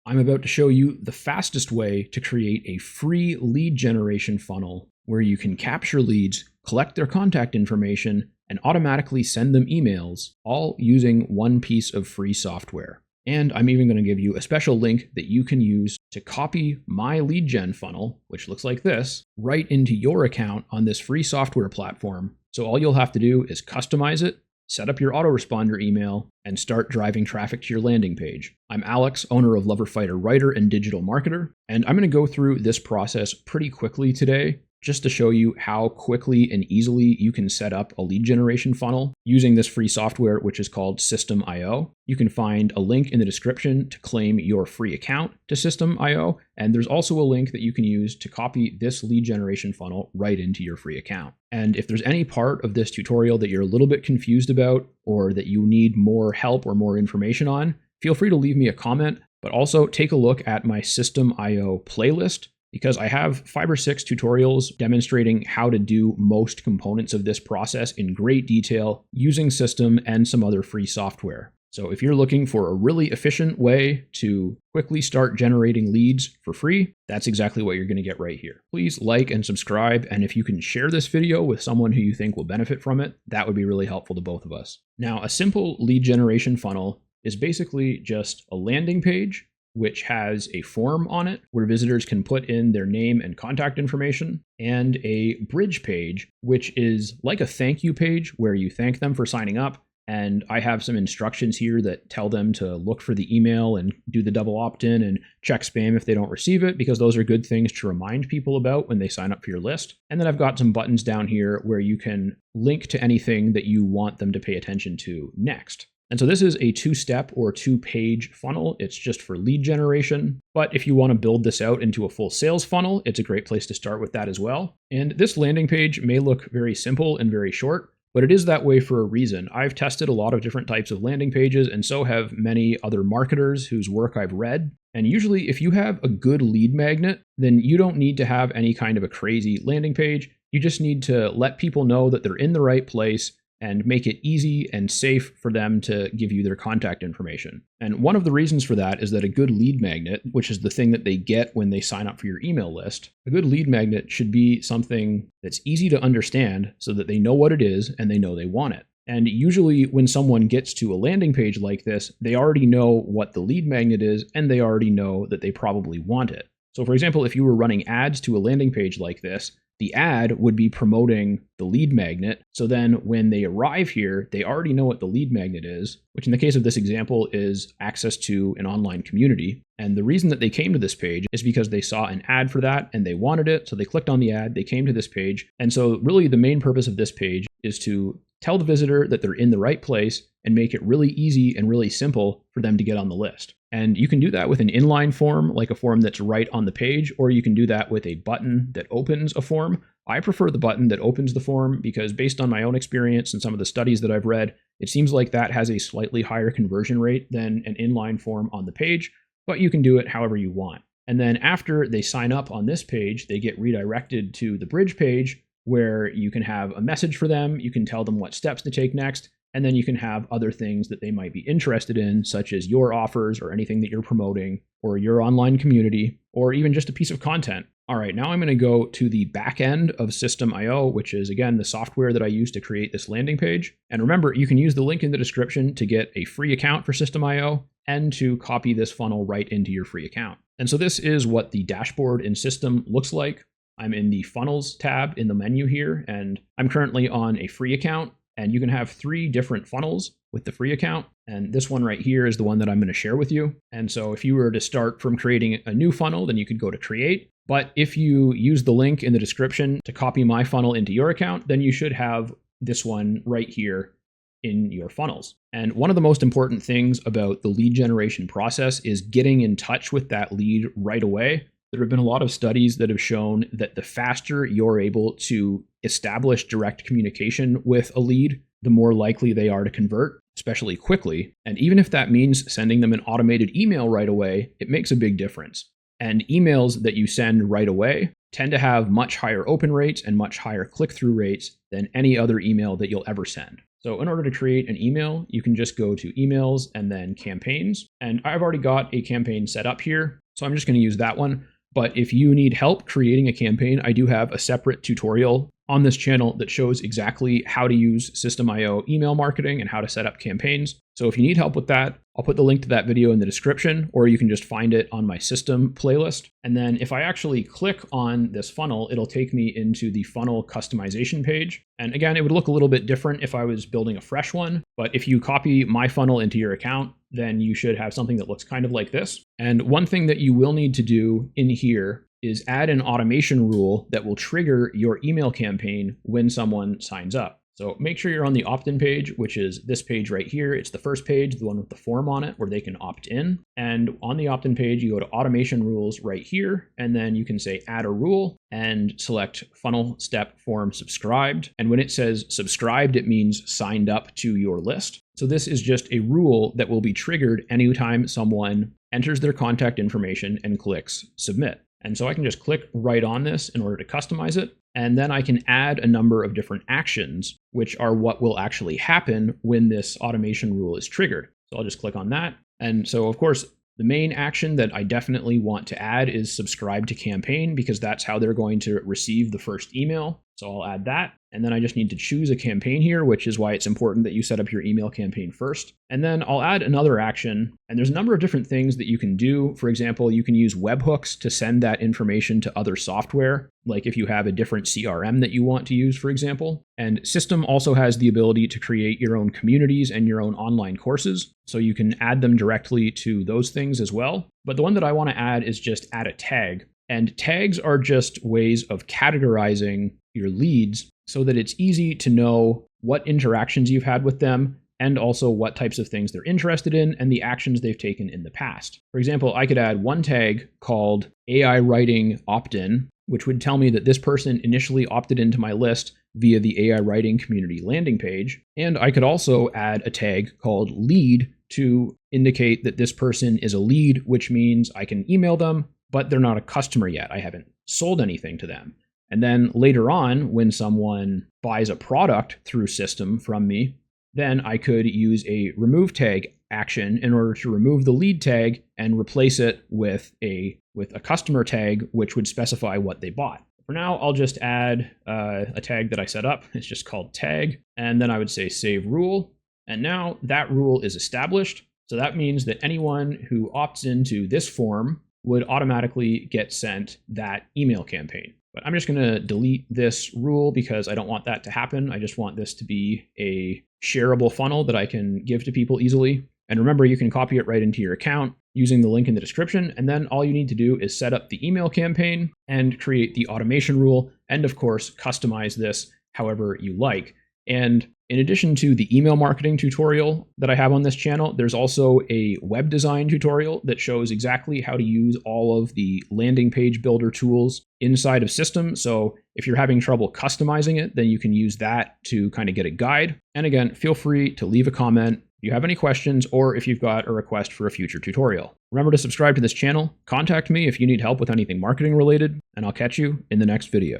I'm about to show you the fastest way to create a free lead generation funnel where you can capture leads, collect their contact information, and automatically send them emails, all using one piece of free software. And I'm even going to give you a special link that you can use to copy my lead gen funnel, which looks like this, right into your account on this free software platform. So all you'll have to do is customize it, set up your autoresponder email, and start driving traffic to your landing page. I'm Alex, owner of Lover Fighter Writer and digital marketer, and I'm going to go through this process pretty quickly today, just to show you how quickly and easily you can set up a lead generation funnel using this free software, which is called System.io. You can find a link in the description to claim your free account to System.io, and there's also a link that you can use to copy this lead generation funnel right into your free account. And if there's any part of this tutorial that you're a little bit confused about, or that you need more help or more information on, feel free to leave me a comment, but also take a look at my System.io playlist, because I have 5 or 6 tutorials demonstrating how to do most components of this process in great detail using System and some other free software. So if you're looking for a really efficient way to quickly start generating leads for free, that's exactly what you're going to get right here. Please like and subscribe, and if you can share this video with someone who you think will benefit from it, that would be really helpful to both of us. Now, a simple lead generation funnel is basically just a landing page which has a form on it where visitors can put in their name and contact information, and a bridge page, which is like a thank you page where you thank them for signing up. And I have some instructions here that tell them to look for the email and do the double opt-in and check spam if they don't receive it, because those are good things to remind people about when they sign up for your list. And then I've got some buttons down here where you can link to anything that you want them to pay attention to next. And so this is a 2-step or 2-page funnel. It's just for lead generation. But if you want to build this out into a full sales funnel, it's a great place to start with that as well. And this landing page may look very simple and very short, but it is that way for a reason. I've tested a lot of different types of landing pages, and so have many other marketers whose work I've read. And usually if you have a good lead magnet, then you don't need to have any kind of a crazy landing page. You just need to let people know that they're in the right place and make it easy and safe for them to give you their contact information. And one of the reasons for that is that a good lead magnet, which is the thing that they get when they sign up for your email list, a good lead magnet should be something that's easy to understand so that they know what it is and they know they want it. And usually when someone gets to a landing page like this, they already know what the lead magnet is, and they already know that they probably want it. So for example, if you were running ads to a landing page like this, the ad would be promoting the lead magnet. So then when they arrive here, they already know what the lead magnet is, which in the case of this example is access to an online community. And the reason that they came to this page is because they saw an ad for that and they wanted it. So they clicked on the ad, they came to this page. And so really the main purpose of this page is to tell the visitor that they're in the right place and make it really easy and really simple for them to get on the list. And you can do that with an inline form, like a form that's right on the page, or you can do that with a button that opens a form. I prefer the button that opens the form because based on my own experience and some of the studies that I've read, it seems like that has a slightly higher conversion rate than an inline form on the page, but you can do it however you want. And then after they sign up on this page, they get redirected to the bridge page where you can have a message for them, you can tell them what steps to take next, and then you can have other things that they might be interested in, such as your offers or anything that you're promoting, or your online community, or even just a piece of content. All right, now I'm going to go to the back end of System.io, which is, again, the software that I use to create this landing page. And remember, you can use the link in the description to get a free account for System.io and to copy this funnel right into your free account. And so this is what the dashboard in System looks like. I'm in the Funnels tab in the menu here, and I'm currently on a free account. And you can have 3 different funnels with the free account. And this one right here is the one that I'm going to share with you. And so if you were to start from creating a new funnel, then you could go to create. But if you use the link in the description to copy my funnel into your account, then you should have this one right here in your funnels. And one of the most important things about the lead generation process is getting in touch with that lead right away. There have been a lot of studies that have shown that the faster you're able to establish direct communication with a lead, the more likely they are to convert, especially quickly. And even if that means sending them an automated email right away, it makes a big difference. And emails that you send right away tend to have much higher open rates and much higher click-through rates than any other email that you'll ever send. So in order to create an email, you can just go to emails and then campaigns. And I've already got a campaign set up here, so I'm just going to use that one. But if you need help creating a campaign, I do have a separate tutorial on this channel that shows exactly how to use System.io email marketing and how to set up campaigns. So if you need help with that, I'll put the link to that video in the description, or you can just find it on my system playlist. And then if I actually click on this funnel, it'll take me into the funnel customization page. And again, it would look a little bit different if I was building a fresh one, but if you copy my funnel into your account, then you should have something that looks kind of like this. And one thing that you will need to do in here is add an automation rule that will trigger your email campaign when someone signs up. So make sure you're on the opt-in page, which is this page right here. It's the first page, the one with the form on it, where they can opt in. And on the opt-in page, you go to automation rules right here, and then you can say add a rule and select funnel step form subscribed. And when it says subscribed, it means signed up to your list. So this is just a rule that will be triggered anytime someone enters their contact information and clicks submit. And so I can just click right on this in order to customize it. And then I can add a number of different actions, which are what will actually happen when this automation rule is triggered. So I'll just click on that. And so, of course, the main action that I definitely want to add is subscribe to campaign, because that's how they're going to receive the first email. So I'll add that. And then I just need to choose a campaign here, which is why it's important that you set up your email campaign first. And then I'll add another action. And there's a number of different things that you can do. For example, you can use webhooks to send that information to other software, like if you have a different CRM that you want to use, for example. And System also has the ability to create your own communities and your own online courses. So you can add them directly to those things as well. But the one that I want to add is just add a tag. And tags are just ways of categorizing your leads so that it's easy to know what interactions you've had with them, and also what types of things they're interested in and the actions they've taken in the past. For example, I could add one tag called AI Writing Opt-in, which would tell me that this person initially opted into my list via the AI Writing community landing page. And I could also add a tag called lead to indicate that this person is a lead, which means I can email them, but they're not a customer yet. I haven't sold anything to them. And then later on, when someone buys a product through System from me, then I could use a remove tag action in order to remove the lead tag and replace it with a customer tag, which would specify what they bought. For now, I'll just add a tag that I set up. It's just called tag. And then I would say save rule. And now that rule is established. So that means that anyone who opts into this form would automatically get sent that email campaign. But I'm just going to delete this rule because I don't want that to happen. I just want this to be a shareable funnel that I can give to people easily. And remember, you can copy it right into your account using the link in the description. And then all you need to do is set up the email campaign and create the automation rule. And of course, customize this however you like. And in addition to the email marketing tutorial that I have on this channel, there's also a web design tutorial that shows exactly how to use all of the landing page builder tools inside of System. So if you're having trouble customizing it, then you can use that to kind of get a guide. And again, feel free to leave a comment if you have any questions or if you've got a request for a future tutorial. Remember to subscribe to this channel, contact me if you need help with anything marketing related, and I'll catch you in the next video.